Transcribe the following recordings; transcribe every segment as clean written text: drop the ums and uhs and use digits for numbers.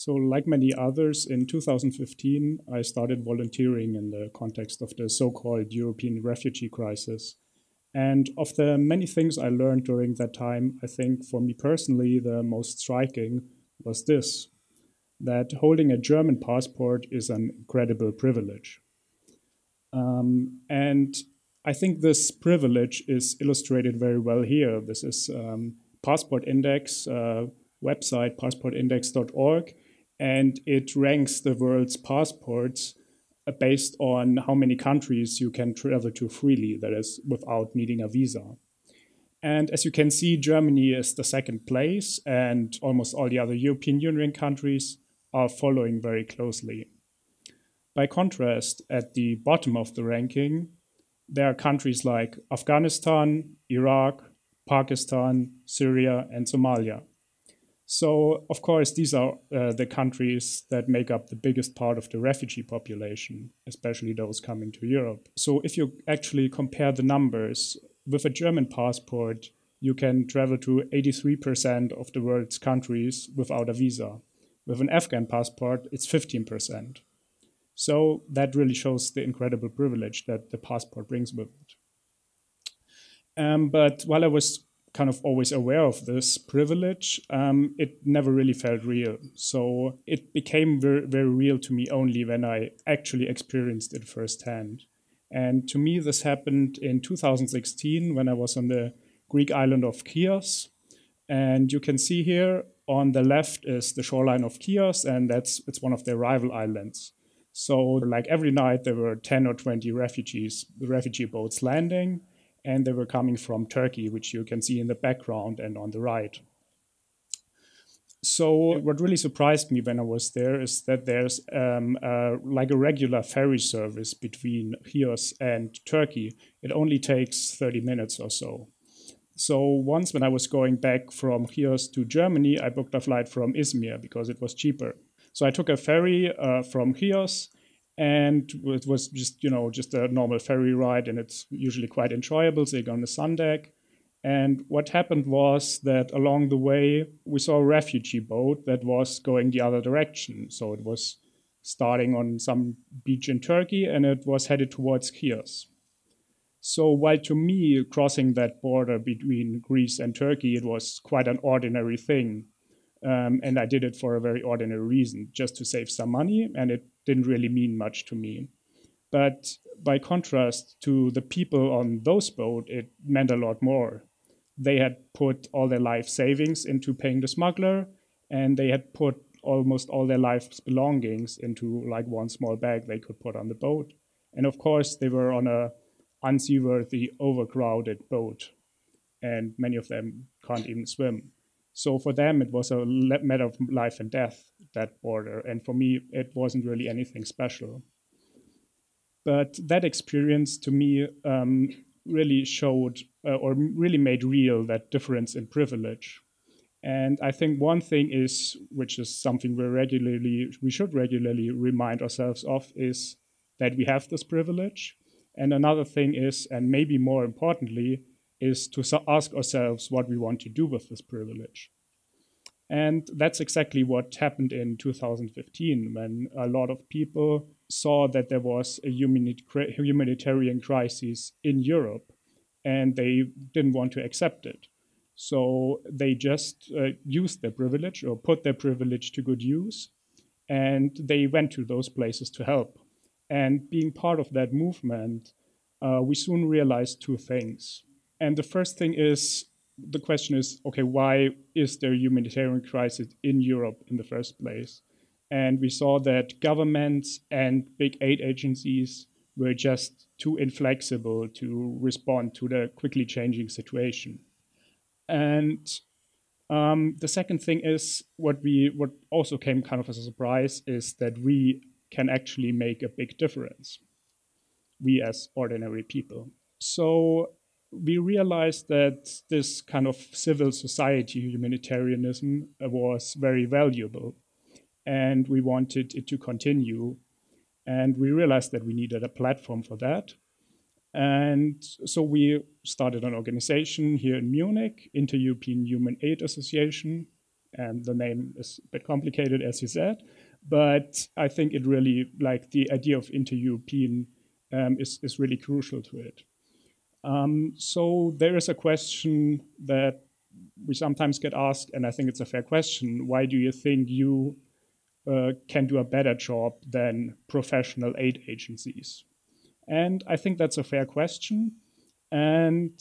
So like many others, in 2015, I started volunteering in the context of the so-called European refugee crisis. And of the many things I learned during that time, I think for me personally, the most striking was this, that holding a German passport is an incredible privilege. And I think this privilege is illustrated very well here. This is Passport Index website, passportindex.org, and it ranks the world's passports based on how many countries you can travel to freely, that is, without needing a visa. And as you can see, Germany is the second place, and almost all the other European Union countries are following very closely. By contrast, at the bottom of the ranking, there are countries like Afghanistan, Iraq, Pakistan, Syria, and Somalia. So, of course, these are the countries that make up the biggest part of the refugee population, especially those coming to Europe. So if you actually compare the numbers, with a German passport, you can travel to 83% of the world's countries without a visa. With an Afghan passport, it's 15%. So that really shows the incredible privilege that the passport brings with it. But while I was kind of always aware of this privilege, it never really felt real. So it became very, very real to me only when I actually experienced it firsthand. And to me, this happened in 2016 when I was on the Greek island of Chios. And you can see here on the left is the shoreline of Chios, and it's one of their rival islands. So like every night, there were 10 or 20 refugee boats landing, and they were coming from Turkey, which you can see in the background and on the right. So what really surprised me when I was there is that there's like a regular ferry service between Chios and Turkey. It only takes 30 minutes or so. So once when I was going back from Chios to Germany, I booked a flight from Izmir because it was cheaper. So I took a ferry from Chios, and it was just a normal ferry ride, and it's usually quite enjoyable, sitting on the sun deck. And what happened was that along the way, we saw a refugee boat that was going the other direction. So it was starting on some beach in Turkey, and it was headed towards Chios. So while to me, crossing that border between Greece and Turkey, it was quite an ordinary thing. And I did it for a very ordinary reason, just to save some money, and it didn't really mean much to me. But by contrast to the people on those boats, it meant a lot more. They had put all their life savings into paying the smuggler, and they had put almost all their life's belongings into like one small bag they could put on the boat. And of course, they were on a unseaworthy, overcrowded boat, and many of them can't even swim. So for them, it was a matter of life and death, that border. And for me, it wasn't really anything special. But that experience to me really showed or really made real that difference in privilege. And I think one thing is, which is something we should regularly remind ourselves of, is that we have this privilege. And another thing is, and maybe more importantly, is to ask ourselves what we want to do with this privilege. And that's exactly what happened in 2015, when a lot of people saw that there was a humanitarian crisis in Europe, and they didn't want to accept it. So they just used their privilege, or put their privilege to good use, and they went to those places to help. And being part of that movement, we soon realized two things. And the first thing is, the question is, okay, why is there a humanitarian crisis in Europe in the first place? And we saw that governments and big aid agencies were just too inflexible to respond to the quickly changing situation. And the second thing is, what also came kind of as a surprise is that we can actually make a big difference, we as ordinary people. So we realized that this kind of civil society humanitarianism was very valuable, and we wanted it to continue. And we realized that we needed a platform for that. And so we started an organization here in Munich, Intereuropean Human Aid Association. and the name is a bit complicated, as you said, but I think it really, like the idea of Intereuropean is really crucial to it. So there is a question that we sometimes get asked, and I think it's a fair question: why do you think you can do a better job than professional aid agencies? And I think that's a fair question. And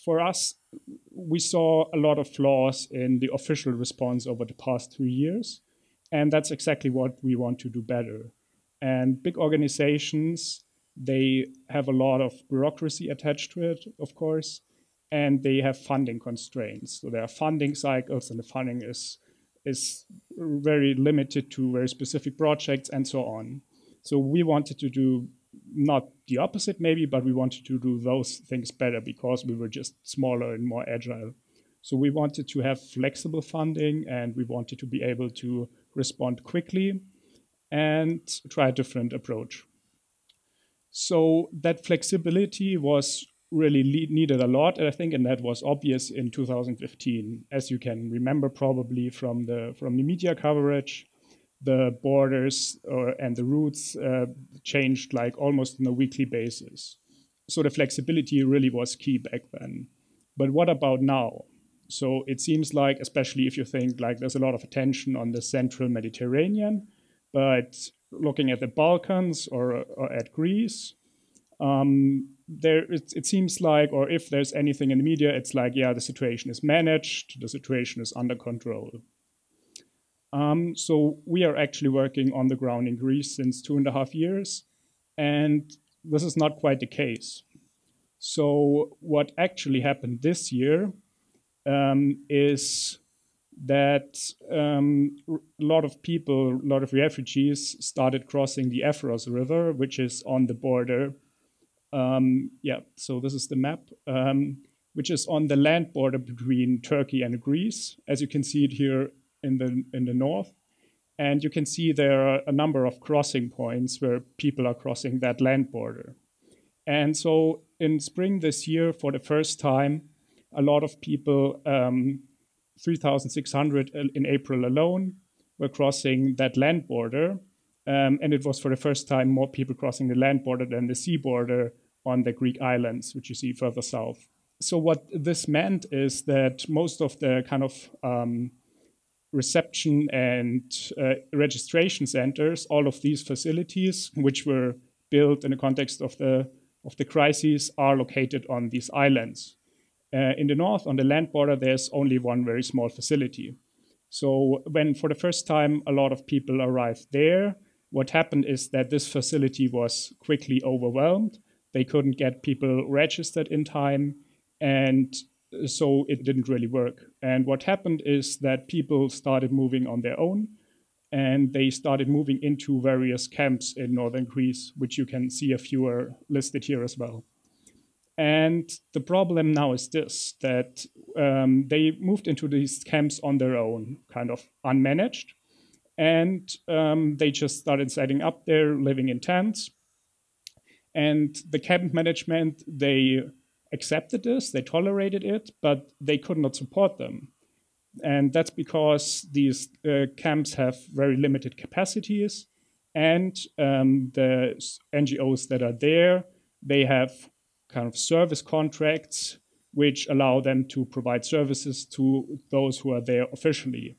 for us, we saw a lot of flaws in the official response over the past 3 years. And that's exactly what we want to do better. And big organizations, they have a lot of bureaucracy attached to it, of course, and they have funding constraints. So there are funding cycles, and the funding is very limited to very specific projects and so on. So we wanted to do not the opposite maybe, but we wanted to do those things better because we were just smaller and more agile. So we wanted to have flexible funding, and we wanted to be able to respond quickly and try a different approach. So that flexibility was really needed a lot, I think, and that was obvious in 2015. As you can remember probably from the media coverage, the borders and the routes changed like almost on a weekly basis. So the flexibility really was key back then. But what about now? So it seems like, especially if you think like there's a lot of attention on the central Mediterranean, but looking at the Balkans or at Greece, it seems like, or if there's anything in the media, it's like, yeah, the situation is managed, the situation is under control. So we are actually working on the ground in Greece since 2.5 years, and this is not quite the case. So what actually happened this year is that a lot of people, a lot of refugees started crossing the Evros River, which is on the border. Yeah, so this is the map, which is on the land border between Turkey and Greece, as you can see it here in the north. And you can see there are a number of crossing points where people are crossing that land border. And so in spring this year, for the first time, a lot of people, 3,600 in April alone, were crossing that land border. And it was for the first time more people crossing the land border than the sea border on the Greek islands, which you see further south. So what this meant is that most of the kind of reception and registration centers, all of these facilities, which were built in the context of the crises, are located on these islands. In the north, on the land border, there's only one very small facility. So when for the first time a lot of people arrived there, what happened is that this facility was quickly overwhelmed. They couldn't get people registered in time, and so it didn't really work. And what happened is that people started moving on their own, and they started moving into various camps in northern Greece, which you can see a few are listed here as well. And the problem now is this, that they moved into these camps on their own, kind of unmanaged. And they just started setting up there, living in tents. And the camp management, they accepted this, they tolerated it, but they could not support them. And that's because these camps have very limited capacities. And the NGOs that are there, they have kind of service contracts which allow them to provide services to those who are there officially.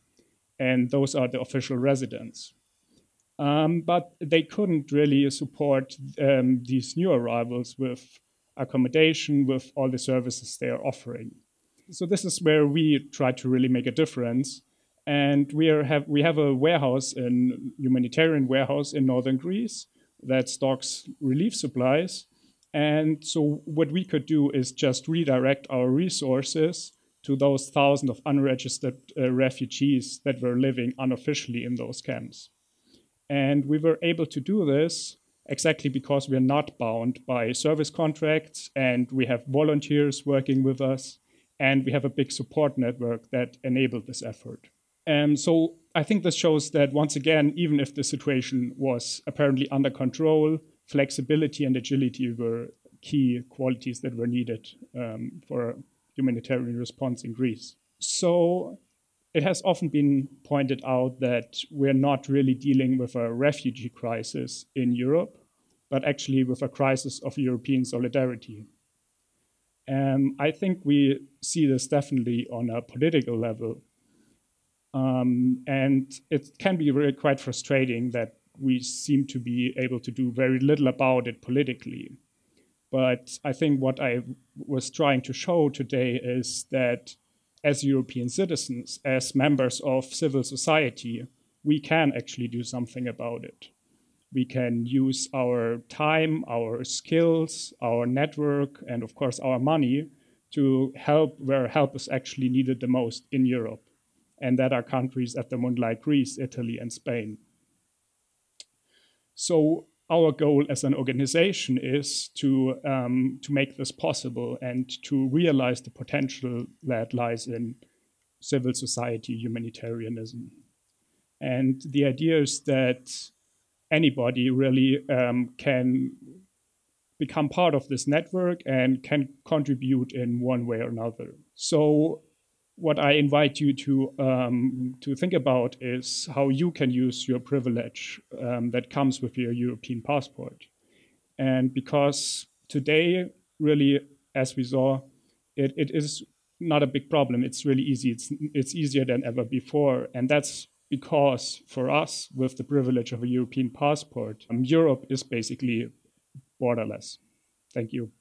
And those are the official residents. But they couldn't really support these new arrivals with accommodation, with all the services they are offering. So this is where we try to really make a difference. And we have a warehouse, a humanitarian warehouse in northern Greece that stocks relief supplies. And so what we could do is just redirect our resources to those thousands of unregistered refugees that were living unofficially in those camps. And we were able to do this exactly because we are not bound by service contracts, and we have volunteers working with us, and we have a big support network that enabled this effort. And so I think this shows that, once again, even if the situation was apparently under control, flexibility and agility were key qualities that were needed for a humanitarian response in Greece. So It has often been pointed out that we're not really dealing with a refugee crisis in Europe, but actually with a crisis of European solidarity. I think we see this definitely on a political level. And it can be really quite frustrating that we seem to be able to do very little about it politically. But I think what I was trying to show today is that as European citizens, as members of civil society, we can actually do something about it. We can use our time, our skills, our network, and of course our money to help where help is actually needed the most in Europe. And that are countries at the moment like Greece, Italy, and Spain. So our goal as an organization is to make this possible and to realize the potential that lies in civil society humanitarianism. And the idea is that anybody really can become part of this network and can contribute in one way or another. So what I invite you to think about is how you can use your privilege that comes with your European passport. And because today, really, as we saw, it is not a big problem. It's really easy. It's easier than ever before. And that's because for us, with the privilege of a European passport, Europe is basically borderless. Thank you.